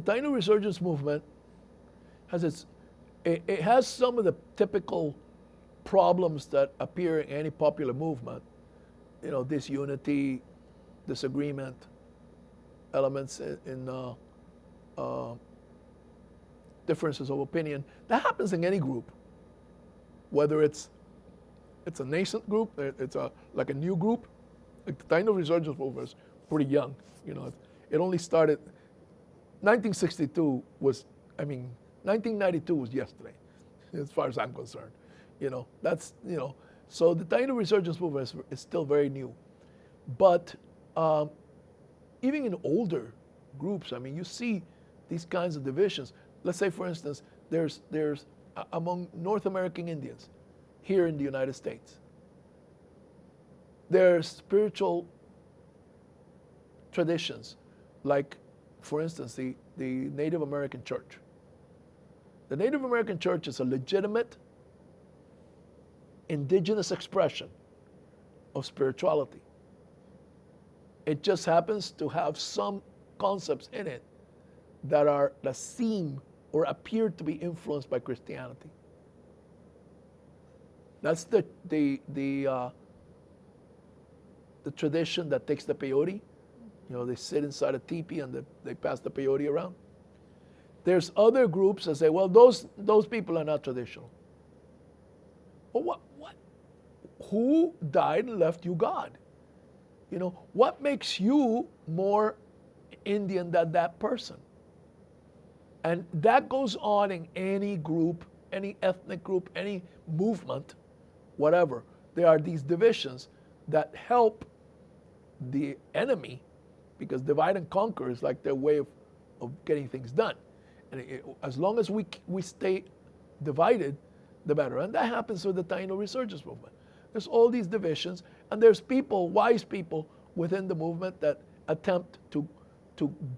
Taino Resurgence Movement it has some of the typical problems that appear in any popular movement. Disunity, disagreement, elements in differences of opinion. That happens in any group, whether it's a nascent group, it's like a new group. Like the Taino Resurgence Movement is pretty young. It only started. 1962 was. 1992 was yesterday, as far as I'm concerned. That's. So the Taino Resurgence Movement is still very new, but even in older groups, you see these kinds of divisions. Let's say, for instance, there's among North American Indians here in the United States, there's spiritual traditions, like, for instance, the Native American Church. The Native American Church is a legitimate indigenous expression of spirituality. It just happens to have some concepts in it that seem or appear to be influenced by Christianity. That's the tradition that takes the peyote. They sit inside a teepee and they pass the peyote around. There's other groups that say, well, those people are not traditional. Well, what? Who died and left you God? What makes you more Indian than that person? And that goes on in any group, any ethnic group, any movement, whatever. There are these divisions that help the enemy, because divide and conquer is like their way of getting things done. And as long as we stay divided, the better. And that happens with the Taino Resurgence Movement. There's all these divisions, and there's people, wise people within the movement that attempt to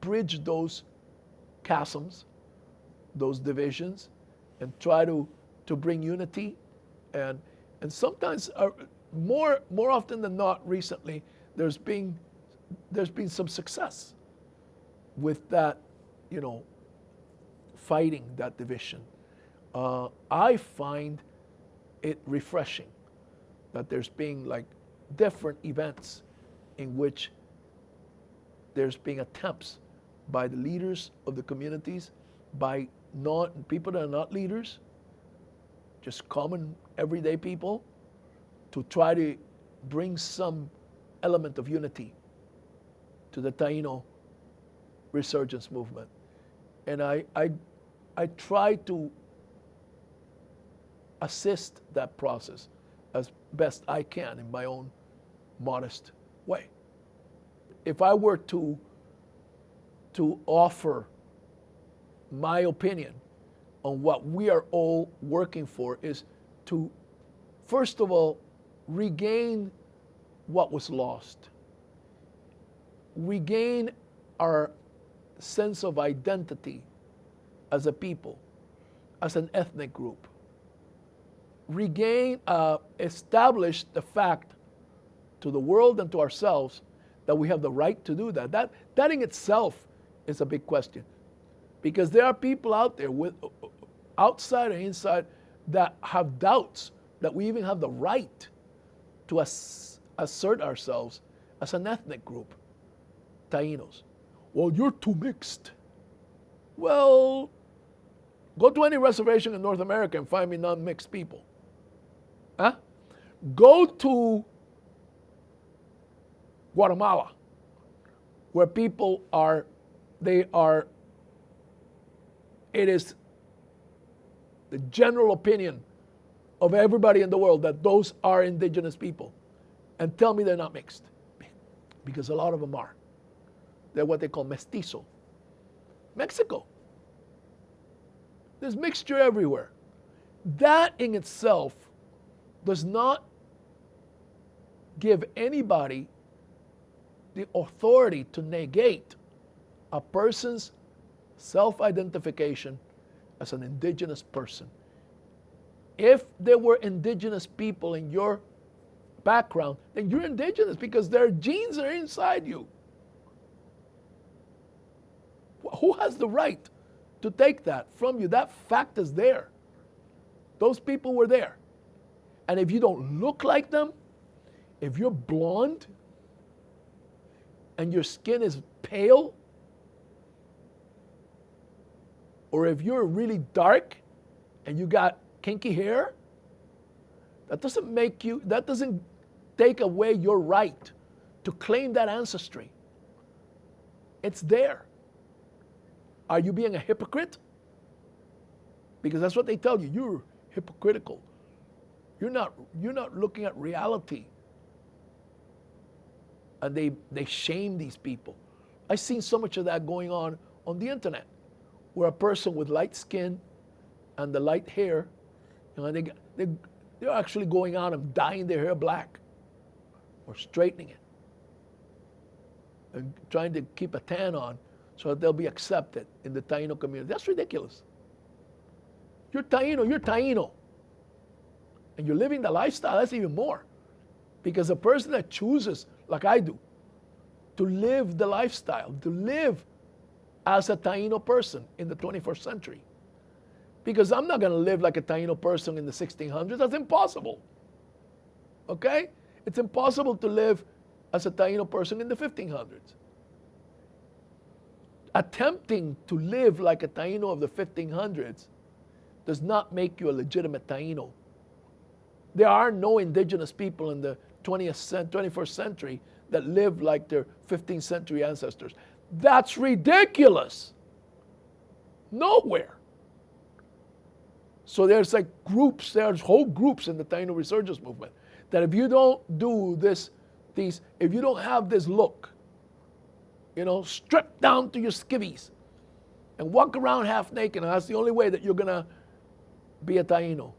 bridge those chasms, those divisions, and try to bring unity. And sometimes, more often than not, recently, there's been some success with that, fighting that division. I find it refreshing that there's been like different events in which there's been attempts by the leaders of the communities, by people that are not leaders, just common everyday people, to try to bring some element of unity to the Taino Resurgence Movement. And I try to assist that process as best I can in my own modest way. If I were to offer my opinion on what we are all working for, is to, first of all, regain what was lost. Regain our sense of identity as a people, as an ethnic group. Establish the fact to the world and to ourselves that we have the right to do that. That in itself is a big question, because there are people out there, outside and inside, that have doubts that we even have the right to assert ourselves as an ethnic group, Taínos. Well, you're too mixed. Well, go to any reservation in North America and find me non-mixed people. Huh? Go to Guatemala, where people it is the general opinion of everybody in the world that those are indigenous people, and tell me they're not mixed, because a lot of them are. They're what they call mestizo. Mexico. There's mixture everywhere. That in itself does not give anybody the authority to negate a person's self-identification as an indigenous person. If there were indigenous people in your background, then you're indigenous because their genes are inside you. who has the right to take that from you? That fact is there. Those people were there. And if you don't look like them, if you're blonde and your skin is pale, or if you're really dark and you got kinky hair, that doesn't take away your right to claim that ancestry. It's there. Are you being a hypocrite? Because that's what they tell you. You're hypocritical. You're not looking at reality. And they shame these people. I've seen so much of that going on the internet, where a person with light skin and the light hair, they're actually going out and dyeing their hair black or straightening it and trying to keep a tan on so that they'll be accepted in the Taino community. That's ridiculous. You're Taino. And you're living the lifestyle, that's even more. Because a person that chooses, like I do, to live the lifestyle, to live as a Taino person in the 21st century. Because I'm not going to live like a Taino person in the 1600s. That's impossible. Okay? It's impossible to live as a Taino person in the 1500s. Attempting to live like a Taino of the 1500s does not make you a legitimate Taino. There are no indigenous people in the 21st century that live like their 15th century ancestors. That's ridiculous. Nowhere. So there's like groups, there's whole groups in the Taino Resurgence Movement that if you don't do this, if you don't have this look, stripped down to your skivvies and walk around half naked, and that's the only way that you're gonna be a Taino.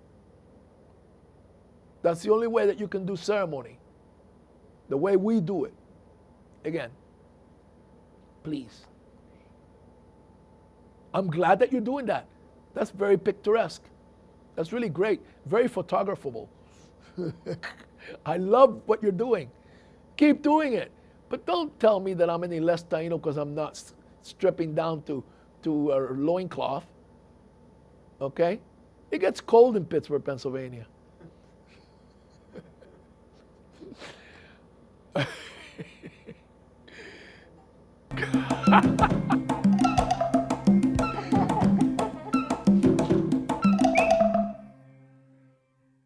That's the only way that you can do ceremony. The way we do it. Again, please. I'm glad that you're doing that. That's very picturesque. That's really great. Very photographable. I love what you're doing. Keep doing it. But don't tell me that I'm any less Taino because I'm not stripping down to a loincloth. Okay? It gets cold in Pittsburgh, Pennsylvania.